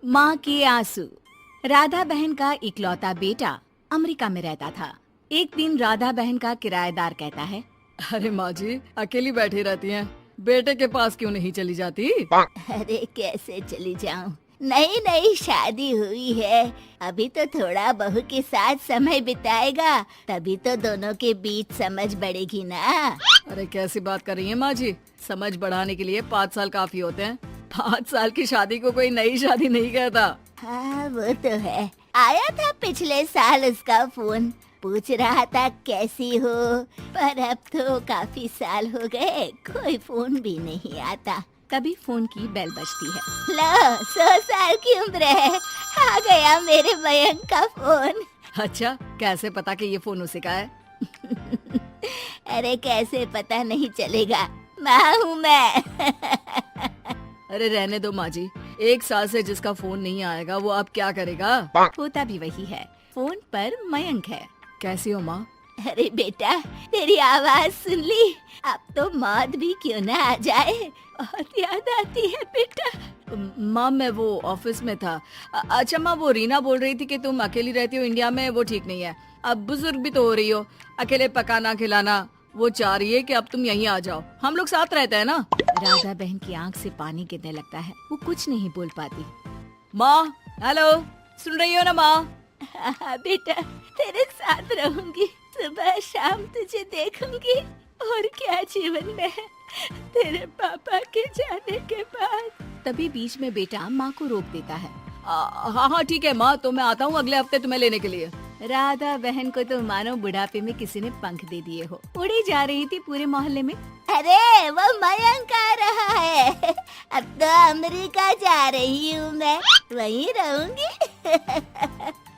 माँ के आंसू। राधा बहन का इकलौता बेटा अमेरिका में रहता था। एक दिन राधा बहन का किराएदार कहता है, अरे माँ जी अकेली बैठी रहती हैं, बेटे के पास क्यों नहीं चली जाती? अरे कैसे चली जाऊं, नई नई शादी हुई है, अभी तो थोड़ा बहू के साथ समय बिताएगा, तभी तो दोनों के बीच समझ बढ़ेगी ना। अरे कैसी बात कर रही हैं माँ जी, समझ बढ़ाने के लिए 5 साल काफी होते हैं। 5 साल की शादी को कोई नई शादी नहीं कहता। हाँ वो तो है, आया था पिछले साल उसका फोन, पूछ रहा था कैसी हो, पर अब तो काफी साल हो गए, कोई फोन भी नहीं आता। तभी फोन की बेल बजती है। लो 100 साल की उम्र है, आ गया मेरे मयंक का फोन। अच्छा कैसे पता कि ये फोन उसी का है? अरे कैसे पता नहीं चलेगा, माँ हूँ मैं। अरे रहने दो माँ जी, 1 साल से जिसका फोन नहीं आएगा वो अब क्या करेगा? होता भी वही है, फोन पर मयंक है। कैसी हो माँ? अरे बेटा तेरी आवाज सुन ली, अब तो मौत भी क्यों ना आ जाए, बहुत याद आती है बेटा। माँ मैं वो ऑफिस में था। अच्छा माँ, वो रीना बोल रही थी कि तुम अकेली रहती हो इंडिया में, वो ठीक नहीं है। अब बुजुर्ग भी तो हो रही हो, अकेले पकाना खिलाना, वो चाह रही है कि अब तुम यहीं आ जाओ, हम लोग साथ रहते हैं ना। राधा बहन की आंख से पानी गिरने लगता है, वो कुछ नहीं बोल पाती। माँ हेलो, सुन रही हो ना माँ? हाँ बेटा तेरे साथ रहूंगी, सुबह शाम तुझे देखूंगी, और क्या जीवन में है तेरे पापा के जाने के बाद। तभी बीच में बेटा माँ को रोक देता है। हाँ हाँ ठीक है माँ, तो मैं आता हूँ अगले हफ्ते तुम्हें लेने के लिए। राधा बहन को तो मानो बुढ़ापे में किसी ने पंख दे दिए हो, उड़ी जा रही थी पूरे मोहल्ले में। अरे वो मयंक आ रहा है, अब तो अमेरिका जा रही हूँ मैं, वहीं रहूंगी।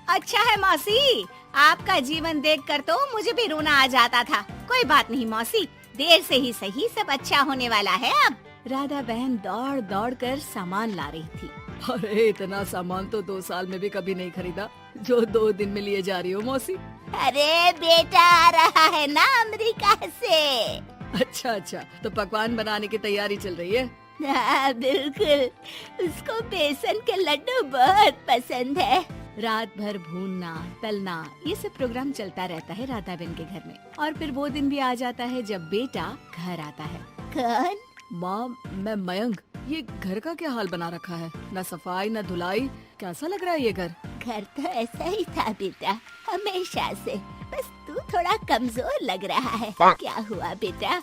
अच्छा है मौसी, आपका जीवन देखकर तो मुझे भी रोना आ जाता था। कोई बात नहीं मौसी, देर से ही सही सब अच्छा होने वाला है अब। राधा बहन दौड़ दौड़ कर सामान ला रही थी। अरे इतना सामान तो 2 साल में भी कभी नहीं खरीदा जो 2 दिन में लिए जा रही हो मौसी। अरे बेटा आ रहा है ना अमेरिका से। अच्छा अच्छा, तो पकवान बनाने की तैयारी चल रही है? हाँ बिल्कुल, उसको बेसन के लड्डू बहुत पसंद है। रात भर भूनना तलना ये सब प्रोग्राम चलता रहता है राधा बहन के घर में। और फिर वो दिन भी आ जाता है जब बेटा घर आता है। कौन? माँ मैं मयंक, ये घर का क्या हाल बना रखा है, न सफाई न धुलाई, कैसा लग रहा है ये घर? घर तो ऐसा ही था बेटा, हमेशा से, बस तू थोड़ा कमजोर लग रहा है। क्या हुआ बेटा?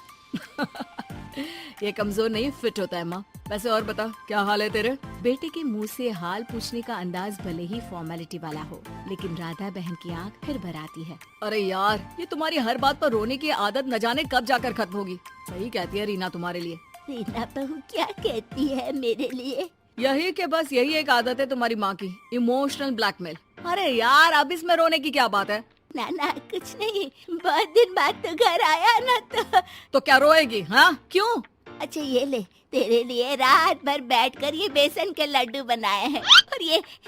ये कमजोर नहीं फिट होता है माँ। वैसे और बता क्या हाल है तेरे? बेटे के मुंह से हाल पूछने का अंदाज भले ही फॉर्मेलिटी वाला हो, लेकिन राधा बहन की आंख फिर भर आती है। अरे यार, ये तुम्हारी हर बात पर रोने की आदत न जाने कब जाकर खत्म होगी। सही कहती है रीना तुम्हारे लिए। रीना बहू क्या कहती है मेरे लिए? यही के बस यही एक आदत है तुम्हारी माँ की, इमोशनल ब्लैकमेल। अरे यार अब इसमें रोने की क्या बात है? ना ना कुछ नहीं, बहुत दिन बाद तो घर आया ना तो क्या रोएगी? हाँ क्यों? अच्छा ये ले, तेरे लिए रात भर बैठकर ये बेसन के लड्डू बनाए हैं, और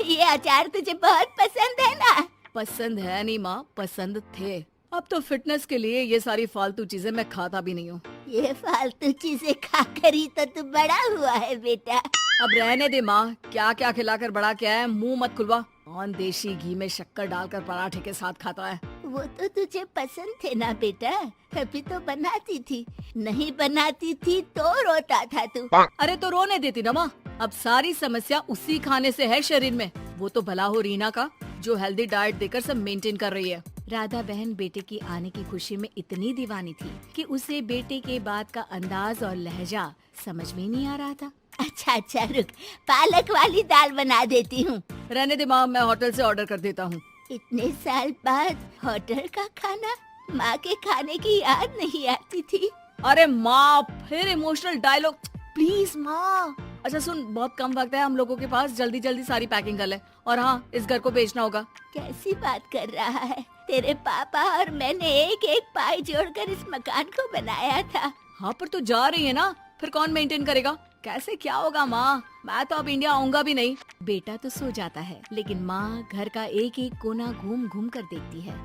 ये अचार तुझे बहुत पसंद है ना? पसंद है नहीं माँ, पसंद थे। अब तो फिटनेस के लिए ये सारी फालतू चीजें मैं खाता भी नहीं हूँ। ये फालतू चीजें खाकर ही तो तू बड़ा हुआ है बेटा। अब रहने दे माँ, क्या क्या खिलाकर बड़ा किया है, मुंह मत खुलवा। कौन देशी घी में शक्कर डालकर पराठे के साथ खाता है? वो तो तुझे पसंद थे ना बेटा, तभी तो बनाती थी, नहीं बनाती थी तो रोता था तू। अरे तो रोने देती ना माँ, अब सारी समस्या उसी खाने से है शरीर में। वो तो भला हो रीना का, जो हेल्दी डाइट देकर सब मेंटेन कर रही है। राधा बहन बेटे की आने की खुशी में इतनी दीवानी थी कि उसे बेटे के बात का अंदाज और लहजा समझ में नहीं आ रहा था। अच्छा अच्छा रुक, पालक वाली दाल बना देती हूँ। रहने दे माँ, मैं होटल से ऑर्डर कर देता हूँ। इतने साल बाद होटल का खाना, माँ के खाने की याद नहीं आती थी। अरे माँ फिर इमोशनल डायलॉग, प्लीज माँ। अच्छा सुन, बहुत कम वक्त है हम लोगों के पास, जल्दी जल्दी सारी पैकिंग कर ले। और हाँ, इस घर को बेचना होगा। कैसी बात कर रहा है, तेरे पापा और मैंने एक एक पाई जोड़कर इस मकान को बनाया था। हाँ पर तू जा रही है ना, फिर कौन मेंटेन करेगा? कैसे क्या होगा माँ, मैं तो अब इंडिया आऊंगा भी नहीं। बेटा तो सो जाता है, लेकिन माँ घर का एक एक कोना घूम घूम कर देखती है।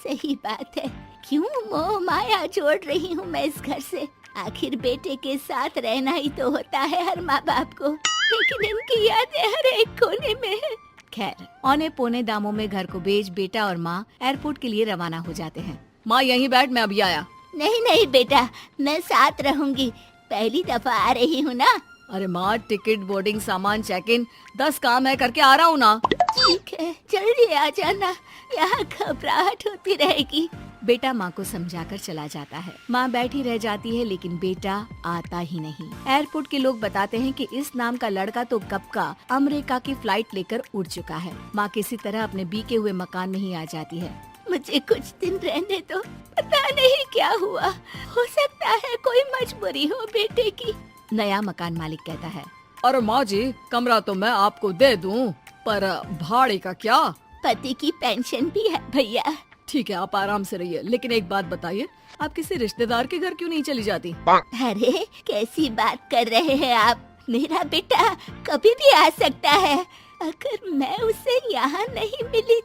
सही बात है, क्यों मोह माया जोड़ रही हूँ मैं इस घर से? आखिर बेटे के साथ रहना ही तो होता है हर माँ बाप को, लेकिन इनकी यादें हर एक कोने खैर औने पौने दामों में घर को बेच बेटा और माँ एयरपोर्ट के लिए रवाना हो जाते हैं। माँ यहीं बैठ, मैं अभी आया। नहीं नहीं बेटा, मैं साथ रहूंगी, पहली दफा आ रही हूँ ना। अरे माँ, टिकट, बोर्डिंग, सामान, चेक इन, 10 काम है, करके आ रहा हूँ ना। ठीक है, जल्दी आ जाना, यहाँ घबराहट होती रहेगी। बेटा माँ को समझाकर चला जाता है। माँ बैठी रह जाती है लेकिन बेटा आता ही नहीं। एयरपोर्ट के लोग बताते हैं कि इस नाम का लड़का तो कब का अमेरिका की फ्लाइट लेकर उड़ चुका है। माँ किसी तरह अपने बीके हुए मकान में ही आ जाती है। मुझे कुछ दिन रहने दो, पता नहीं क्या हुआ, हो सकता है कोई मजबूरी हो बेटे की। नया मकान मालिक कहता है। अरे माँ जी, कमरा तो मैं आपको दे दूँ, पर भाड़े का क्या? पति की पेंशन भी है भैया। ठीक है, आप आराम से रहिए, लेकिन एक बात बताइए, आप किसी रिश्तेदार के घर क्यों नहीं चली जाती? अरे कैसी बात कर रहे हैं आप, मेरा बेटा कभी भी आ सकता है। अगर मैं उसे यहाँ नहीं मिली